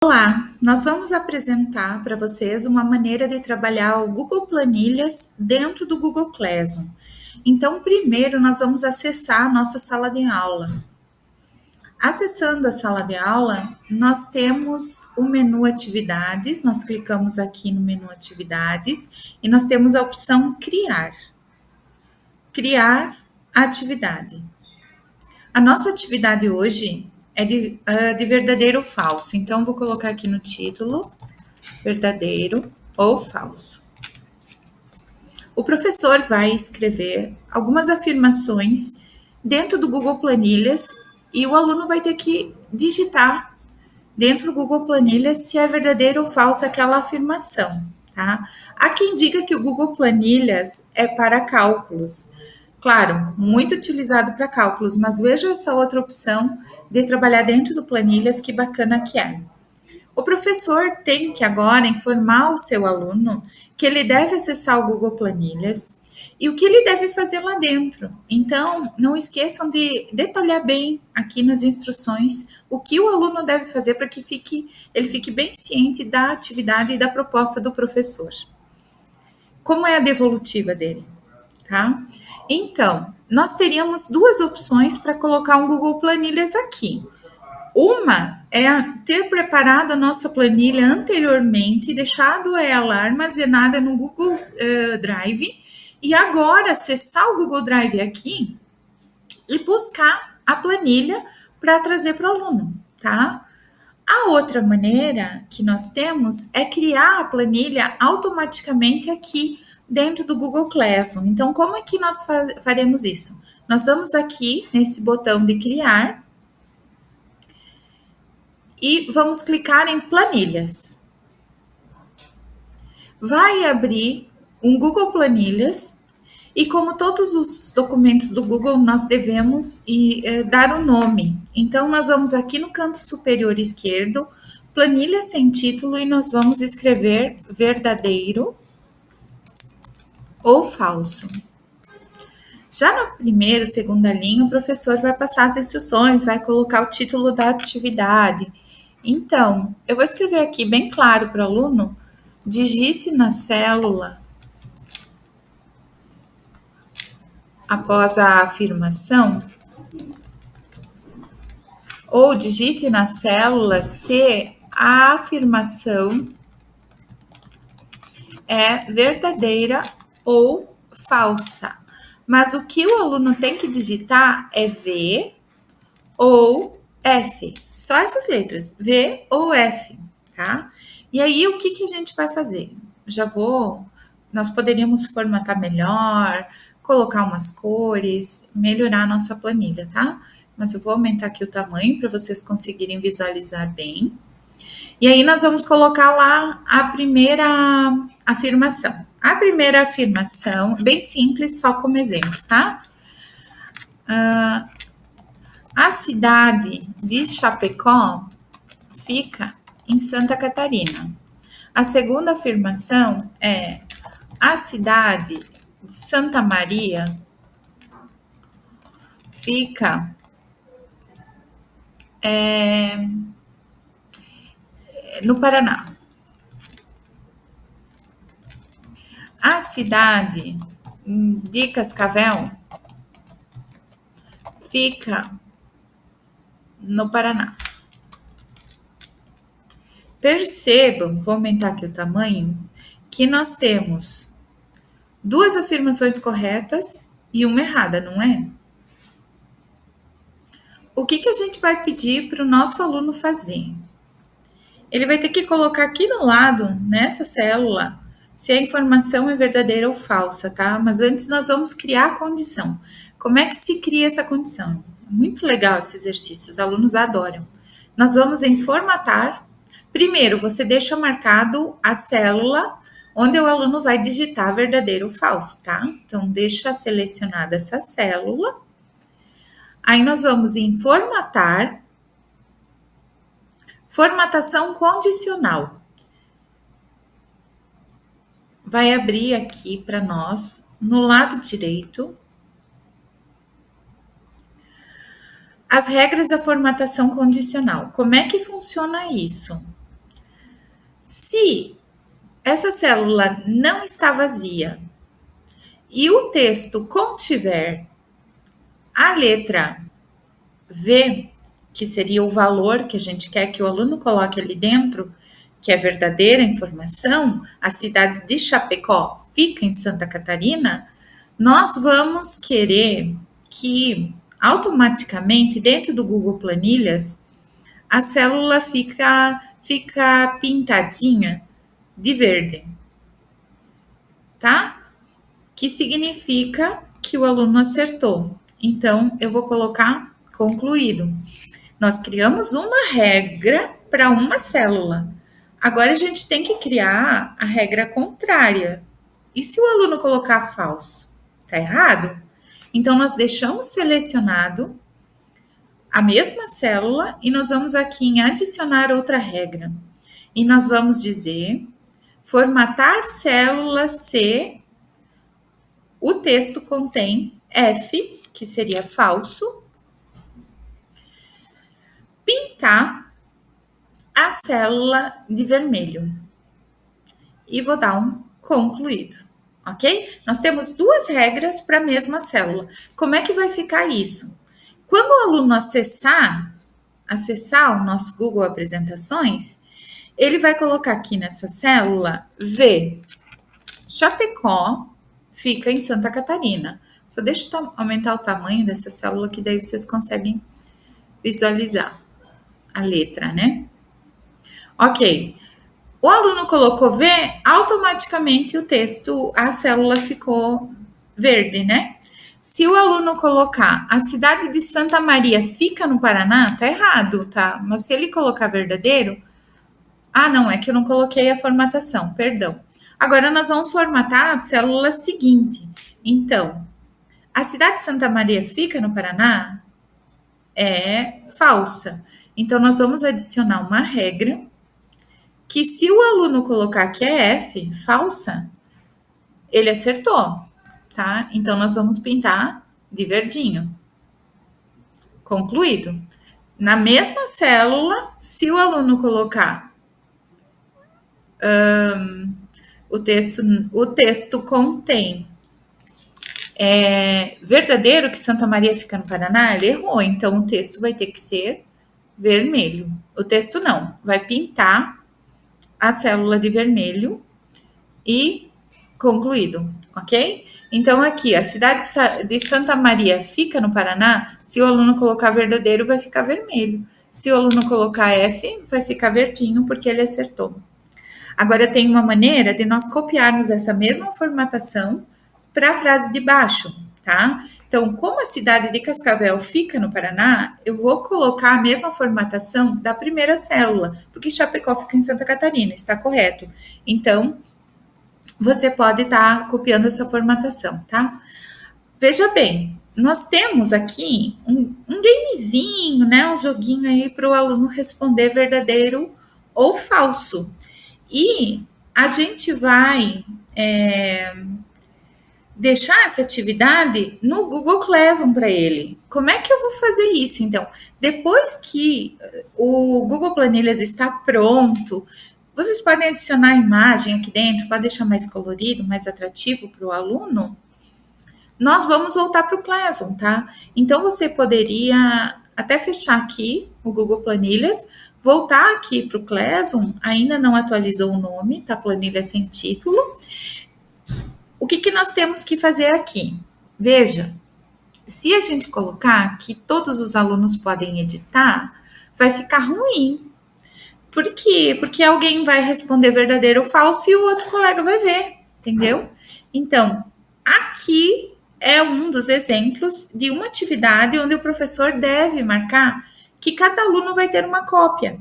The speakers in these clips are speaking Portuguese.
Olá, nós vamos apresentar para vocês uma maneira de trabalhar o Google Planilhas dentro do Google Classroom. Então, primeiro nós vamos acessar a nossa sala de aula. Acessando a sala de aula, nós temos o menu Atividades, nós clicamos aqui no menu Atividades e nós temos a opção Criar. Criar atividade. A nossa atividade hoje é de verdadeiro ou falso, então vou colocar aqui no título verdadeiro ou falso. O professor vai escrever algumas afirmações dentro do Google Planilhas e o aluno vai ter que digitar dentro do Google Planilhas se é verdadeiro ou falso aquela afirmação, tá? Há quem diga que o Google Planilhas é para cálculos. Claro, muito utilizado para cálculos, mas veja essa outra opção de trabalhar dentro do Planilhas, que bacana que é. O professor tem que agora informar o seu aluno que ele deve acessar o Google Planilhas e o que ele deve fazer lá dentro. Então, não esqueçam de detalhar bem aqui nas instruções o que o aluno deve fazer para que ele fique bem ciente da atividade e da proposta do professor. Como é a devolutiva dele, tá? Então, nós teríamos duas opções para colocar um Google Planilhas aqui. Uma é ter preparado a nossa planilha anteriormente, deixado ela armazenada no Google Drive e agora acessar o Google Drive aqui e buscar a planilha para trazer para o aluno, tá? A outra maneira que nós temos é criar a planilha automaticamente aqui dentro do Google Classroom. Então, como é que nós faremos isso? Nós vamos aqui nesse botão de criar e vamos clicar em planilhas. Vai abrir um Google Planilhas e como todos os documentos do Google, nós devemos dar o nome. Então, nós vamos aqui no canto superior esquerdo, planilha sem título e nós vamos escrever verdadeiro ou falso. Já na primeira, segunda linha, o professor vai passar as instruções, vai colocar o título da atividade. Então, eu vou escrever aqui bem claro para o aluno, digite na célula, após a afirmação, ou digite na célula se a afirmação é verdadeira ou falsa. Mas o que o aluno tem que digitar é V ou F. Só essas letras, V ou F, tá? E aí, o que a gente vai fazer? Nós poderíamos formatar melhor, colocar umas cores, melhorar a nossa planilha, tá? Mas eu vou aumentar aqui o tamanho para vocês conseguirem visualizar bem. E aí, nós vamos colocar lá a primeira afirmação. A primeira afirmação, bem simples, só como exemplo, tá? A cidade de Chapecó fica em Santa Catarina. A segunda afirmação é a cidade de Santa Maria fica no Paraná. A cidade de Cascavel fica no Paraná. Percebam, vou aumentar aqui o tamanho, que nós temos duas afirmações corretas e uma errada, não é? O que a gente vai pedir para o nosso aluno fazer? Ele vai ter que colocar aqui no lado, nessa célula, se a informação é verdadeira ou falsa, tá? Mas antes nós vamos criar a condição. Como é que se cria essa condição? Muito legal esse exercício, os alunos adoram. Nós vamos em formatar. Primeiro, você deixa marcado a célula onde o aluno vai digitar verdadeiro ou falso, tá? Então, deixa selecionada essa célula. Aí, nós vamos em formatar. Formatação condicional. Vai abrir aqui para nós, no lado direito, as regras da formatação condicional. Como é que funciona isso? Se essa célula não está vazia e o texto contiver a letra V, que seria o valor que a gente quer que o aluno coloque ali dentro, que é verdadeira informação, a cidade de Chapecó fica em Santa Catarina, nós vamos querer que automaticamente dentro do Google Planilhas a célula fica pintadinha de verde, tá? Que significa que o aluno acertou. Então, eu vou colocar concluído. Nós criamos uma regra para uma célula. Agora a gente tem que criar a regra contrária. E se o aluno colocar falso? Tá errado? Então, nós deixamos selecionado a mesma célula e nós vamos aqui em adicionar outra regra. E nós vamos dizer formatar célula se o texto contém F, que seria falso, pintar a célula de vermelho. E vou dar um concluído, ok? Nós temos duas regras para a mesma célula. Como é que vai ficar isso? Quando o aluno acessar o nosso Google Apresentações, ele vai colocar aqui nessa célula V, Chapecó, fica em Santa Catarina. Só deixa eu aumentar o tamanho dessa célula que daí vocês conseguem visualizar a letra, né? Ok. O aluno colocou V, automaticamente o texto, a célula ficou verde, né? Se o aluno colocar a cidade de Santa Maria fica no Paraná, tá errado, tá? Mas se ele colocar verdadeiro, não, é que eu não coloquei a formatação, perdão. Agora nós vamos formatar a célula seguinte. Então, a cidade de Santa Maria fica no Paraná? É falsa. Então, nós vamos adicionar uma regra que se o aluno colocar que é F, falsa, ele acertou, tá? Então, nós vamos pintar de verdinho. Concluído. Na mesma célula, se o aluno colocar o texto contém verdadeiro que Santa Maria fica no Paraná, ele errou. Então, o texto vai ter que ser vermelho. O texto não, vai pintar a célula de vermelho e concluído, ok? Então, aqui, a cidade de Santa Maria fica no Paraná, se o aluno colocar verdadeiro, vai ficar vermelho. Se o aluno colocar F, vai ficar verdinho, porque ele acertou. Agora, tem uma maneira de nós copiarmos essa mesma formatação para a frase de baixo, tá? Então, como a cidade de Cascavel fica no Paraná, eu vou colocar a mesma formatação da primeira célula, porque Chapecó fica em Santa Catarina, está correto. Então, você pode estar copiando essa formatação, tá? Veja bem, nós temos aqui um gamezinho, né? Um joguinho aí para o aluno responder verdadeiro ou falso. E a gente vai deixar essa atividade no Google Classroom para ele. Como é que eu vou fazer isso? Então, depois que o Google Planilhas está pronto, vocês podem adicionar a imagem aqui dentro para deixar mais colorido, mais atrativo para o aluno. Nós vamos voltar para o Classroom, tá? Então, você poderia até fechar aqui o Google Planilhas, voltar aqui para o Classroom, ainda não atualizou o nome, tá? Planilha sem título. O que nós temos que fazer aqui? Veja, se a gente colocar que todos os alunos podem editar, vai ficar ruim. Por quê? Porque alguém vai responder verdadeiro ou falso e o outro colega vai ver, entendeu? Então, aqui é um dos exemplos de uma atividade onde o professor deve marcar que cada aluno vai ter uma cópia.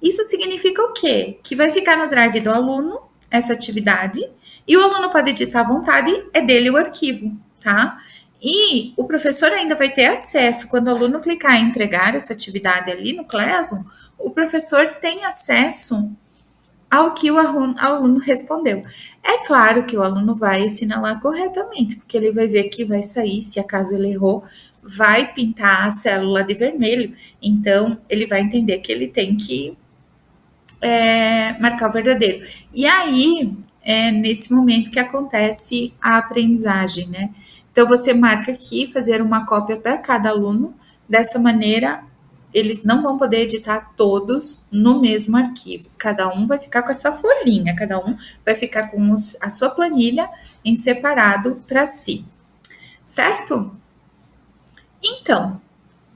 Isso significa o quê? Que vai ficar no drive do aluno essa atividade e o aluno pode editar à vontade, é dele o arquivo, tá? E o professor ainda vai ter acesso, quando o aluno clicar em entregar essa atividade ali no Classroom, o professor tem acesso ao que o aluno respondeu. É claro que o aluno vai assinalar corretamente, porque ele vai ver que vai sair, se acaso ele errou, vai pintar a célula de vermelho, então ele vai entender que ele tem que marcar o verdadeiro. E aí, é nesse momento que acontece a aprendizagem, né? Então, você marca aqui, fazer uma cópia para cada aluno. Dessa maneira, eles não vão poder editar todos no mesmo arquivo. Cada um vai ficar com a sua folhinha, cada um vai ficar com a sua planilha em separado para si, certo? Então,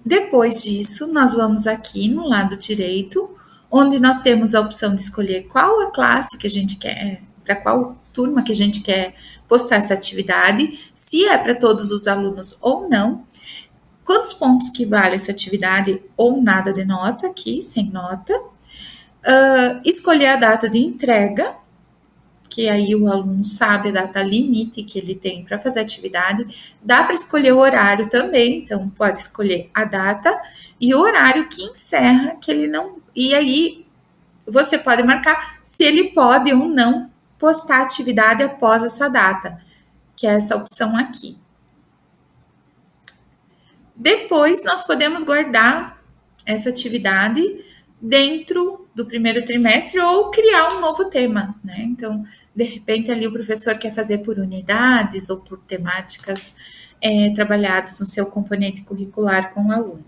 depois disso, nós vamos aqui no lado direito, onde nós temos a opção de escolher qual a classe que a gente quer, para qual turma que a gente quer postar essa atividade, se é para todos os alunos ou não, quantos pontos que vale essa atividade ou nada de nota aqui, sem nota, escolher a data de entrega, que aí o aluno sabe a data limite que ele tem para fazer a atividade. Dá para escolher o horário também, então pode escolher a data e o horário que encerra, que ele não. E aí você pode marcar se ele pode ou não postar a atividade após essa data, que é essa opção aqui. Depois nós podemos guardar essa atividade dentro do primeiro trimestre ou criar um novo tema, né? Então, de repente ali o professor quer fazer por unidades ou por temáticas trabalhadas no seu componente curricular com o aluno.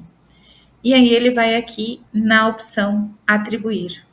E aí ele vai aqui na opção atribuir.